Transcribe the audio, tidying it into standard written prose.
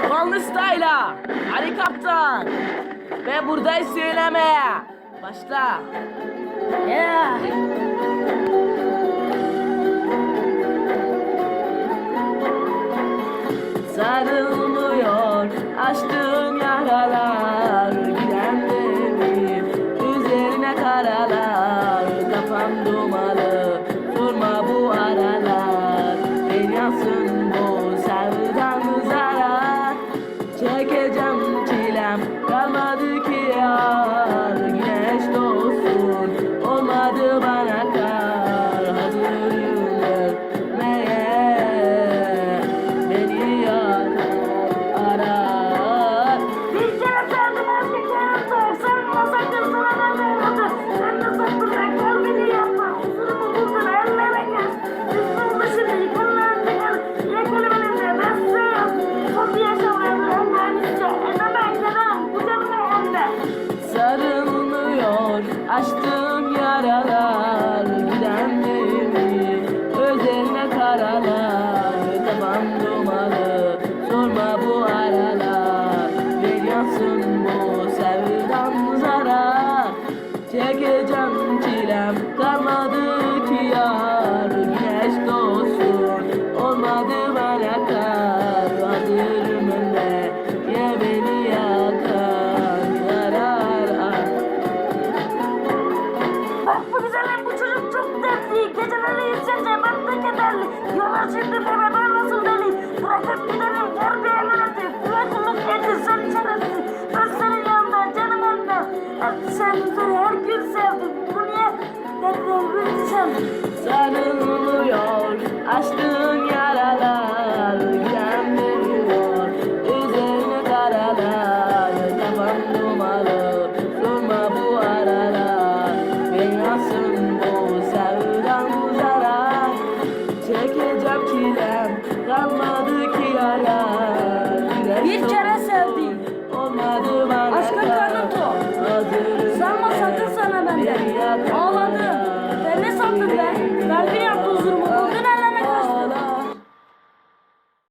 Kanlı Style'a, Ali Kaptan ve buradayız söylemeye. Başla. Yeah. Sarılmıyor açtığım yaralar, gidenlerim üzerine karalar. Kafam dumalı, durma bu aralar. Ben yansın bu sevdan zarar. Çekeceğim çilem, kalmadı ki yar. Güneş doğsun, olmadı bana kar. Hazırım ölmeye, beni yakar arar. Bir kere sevdim, her bir kere sor. Sen masakın sana ben oldu. Sen de sattın ben kalbini yapma. Huzurumu buldun ellere gel. Üstüm dışını yıkanlarını gel. Yakalı elimde ben sığım. Son yaşamayı önlermişçe. Edemem edemem bu canımı elde. Sarılmıyor açtığım yaralar, gidenlerimi üzerine karalar. Kafam dumalı, sorma bu aralar. Bir yansın bu sevdan zarar. Çekeceğim çilem, kalmadı ki yar. Güneş doğsun, olmadı bana kar. Hazırım önde, ya beni yakar yarar. Bak bu güzelim, bu çocuk çok dertli. Geceleri yüzsünce ben de kederli. Diyorlar şimdi bebe ben nasıl deli. Bırakıp giderim ver bir emaneti. Bırakılıp eti sen çenesi. Ben senin yanında canım önde. Hep seni her gün sevdim. Bu niye tekrar biteceğim? Sarılmıyor açtığın yaralar, gidenleriyor üzerine karalar. Kafam dumalı, durma bu aralar. Ben yansın bu sevdan zarar. Çekeceğim çilem, kalmadı ki yara.